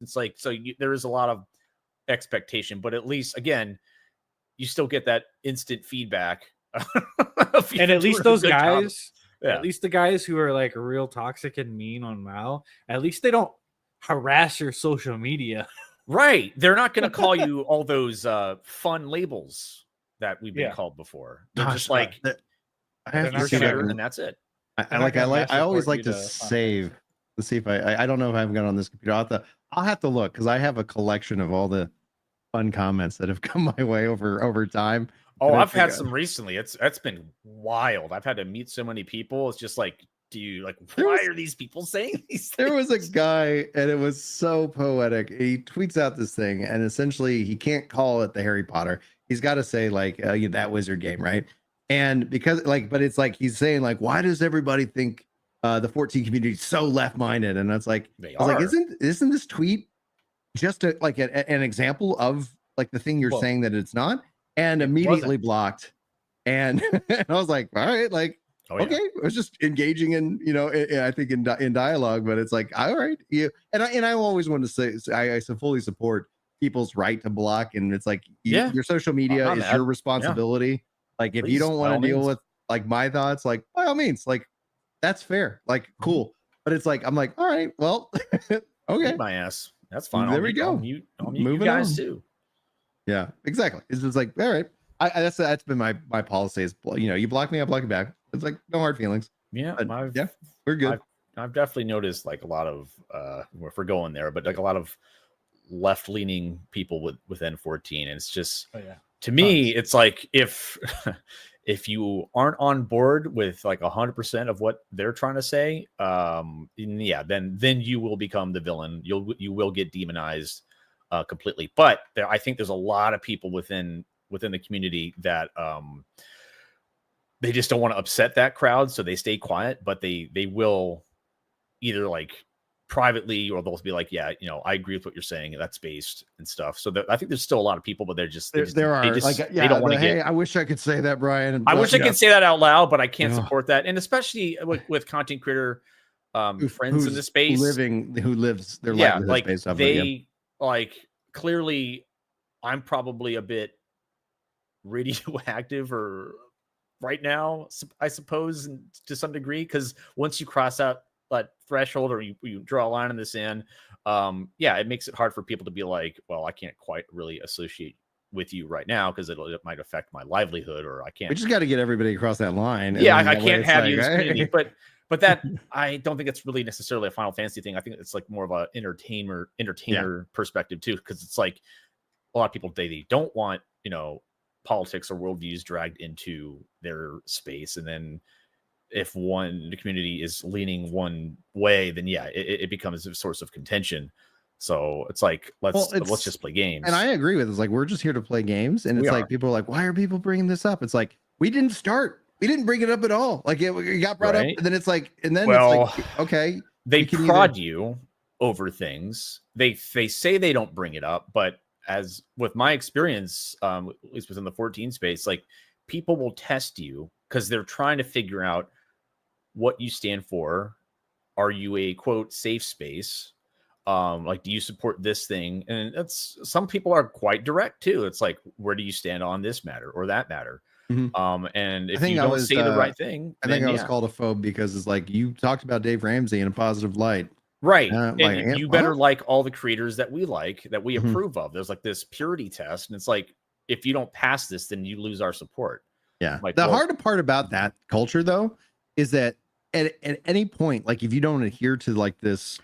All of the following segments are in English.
It's like, so there is a lot of expectation, but at least, again, you still get that instant feedback. And at least those guys, yeah. at least the guys who are like real toxic and mean on WoW, at least they don't harass your social media. Right. They're not going to call you all those fun labels that we've been called before. They're just like, I have to you're see that, and that's it. I always like to save to see if I don't know if I haven't got on this computer. I'll have to look because I have a collection of all the fun comments that have come my way over time. Oh, I've had some recently. It's been wild. I've had to meet so many people. It's just like, why are these people saying these things? There was a guy, and it was so poetic. He tweets out this thing, and essentially he can't call it the Harry Potter. He's got to say like that wizard game, right? And because but it's like he's saying like, why does everybody think the 14 community is so left-minded? And that's like, I was like, isn't this tweet just an example of like the thing you're saying that it's not? And immediately blocked. And, and I was like, all right, like, okay, I was just engaging in, I think in dialogue, but it's like, all right, and I always want to say, I fully support people's right to block, and it's like, your social media is your responsibility. Yeah. Like, if you don't want to deal with like my thoughts, like by all means, like that's fair, like cool. But it's like, I'm like, all right, well, okay, my ass, that's fine. There we go. I'll mute you guys too. Yeah, exactly. It's just like, all right. That's been my policy is, you block me, I block you back. It's like no hard feelings. Yeah, we're good. I've definitely noticed like a lot of if we're going there, but like a lot of left-leaning people with N14, and it's just to me, it's like if you aren't on board with like 100% of what they're trying to say, then you will become the villain. You will get demonized completely. But I think there's a lot of people within the community that they just don't want to upset that crowd, so they stay quiet, but they will either like privately, or they'll be like, I agree with what you're saying, that's based and stuff. So I think there's still a lot of people, but they don't want to get. I wish I could say that, Brian. I wish I could say that out loud, but I can't support that. And especially with content creator friends in the space, who lives their life like based off they like clearly, I'm probably a bit radioactive or right now, I suppose, to some degree, because once you cross out that threshold, or you draw a line in the sand, it makes it hard for people to be like, well, I can't quite really associate with you right now because it might affect my livelihood, or I can't. We just got to get everybody across that line. I can't have you in this community, but that I don't think it's really necessarily a Final Fantasy thing. I think it's like more of a entertainer perspective too, because it's like a lot of people they don't want politics or worldviews dragged into their space, and then if the community is leaning one way, then it becomes a source of contention. So it's like let's just play games. And I agree with it. It's like we're just here to play games, and it's like people are like, why are people bringing this up? It's like we didn't bring it up at all. Like it got brought up, and then it's like, it's like, okay, they prod you over things. They say they don't bring it up, but as with my experience, at least within the 14 space, like people will test you because they're trying to figure out what you stand for. Are you a quote safe space? Like, do you support this thing? And that's, some people are quite direct too. It's like, where do you stand on this matter or that matter? Mm-hmm. And if you don't say the right thing, I think I was called a phobe because it's like, you talked about Dave Ramsey in a positive light. Right. And you better like all the creators that we like, that we approve of. There's like this purity test. And it's like, if you don't pass this, then you lose our support. Yeah. Like, the hard part about that culture though, is that at any point, like if you don't adhere to like this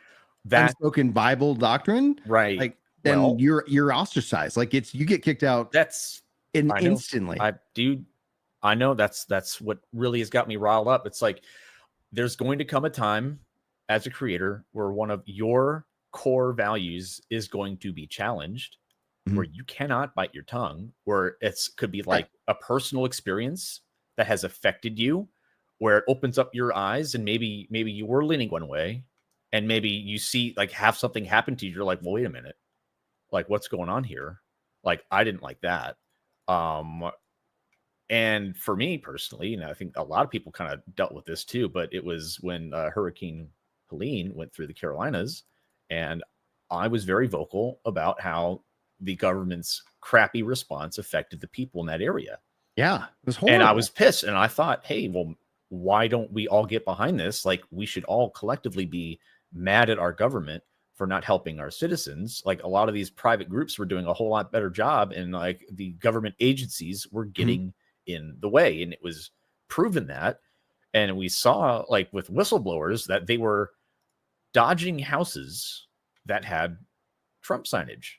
unspoken Bible doctrine, right, like then you're ostracized. Like you get kicked out. That's instantly. I know that's what really has got me riled up. It's like, there's going to come a time as a creator where one of your core values is going to be challenged, where you cannot bite your tongue, where could be like a personal experience that has affected you, where it opens up your eyes, and maybe you were leaning one way, and maybe you see like have something happen to you. You're like, well, wait a minute, like what's going on here? Like, I didn't like that. And for me personally, and I think a lot of people kind of dealt with this too, but it was when Hurricane Helene went through the Carolinas, and I was very vocal about how the government's crappy response affected the people in that area. Yeah, it was horrible. And I was pissed. And I thought, hey, well, why don't we all get behind this? Like, we should all collectively be mad at our government for not helping our citizens. Like, a lot of these private groups were doing a whole lot better job, and like the government agencies were getting in the way. And it was proven that. And we saw, like, with whistleblowers, that they were dodging houses that had Trump signage.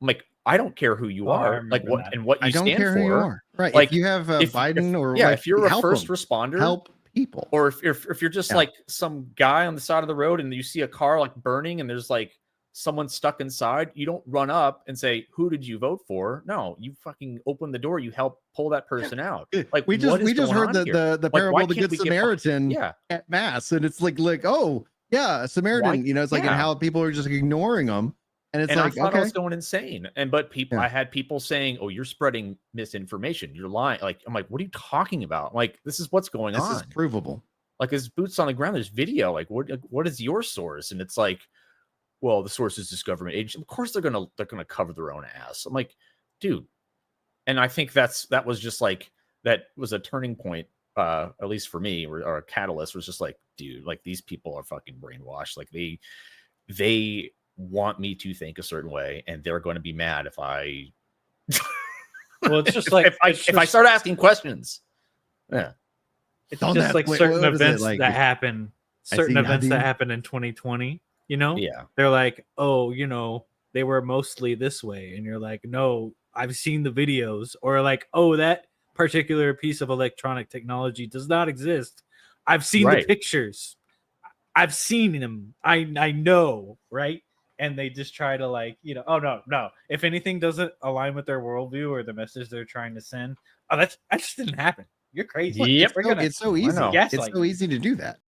I'm like, I don't care who you are, like what that. And what you stand for. Who you are. Right? Like, if you have Biden or if you're a first responder, help people, or if you're just like some guy on the side of the road and you see a car like burning and there's like someone stuck inside, you don't run up and say, "Who did you vote for?" No, you fucking open the door, you help pull that person out. Like, we just heard the parable of the Good Samaritan at mass, and it's like oh yeah, a Samaritan. It's like and how people are just ignoring them. And it's like, I thought I was going insane. But people, I had people saying, "Oh, you're spreading misinformation. You're lying." Like, I'm like, "What are you talking about?" Like, this is what's going on. This is provable. Like, there's boots on the ground. There's video. Like, what is your source? And it's like, well, the source is this government agency. Of course, they're gonna cover their own ass. I'm like, dude. And I think that was just like, that was a turning point, at least for me, or a catalyst. Was just like, dude, like, these people are fucking brainwashed. Like, they want me to think a certain way, and they're going to be mad if I well, it's just like if I start asking questions. Yeah, it's just like certain events that happen, that happen in 2020, they're like, oh, they were mostly this way, and you're like, no, I've seen the videos. Or like, oh, that particular piece of electronic technology does not exist. I've seen the pictures, I've seen them, I know, right? And they just try to like, oh no. If anything doesn't align with their worldview or the message they're trying to send, that just didn't happen. You're crazy. Yep. It's so easy. It's so easy to do that.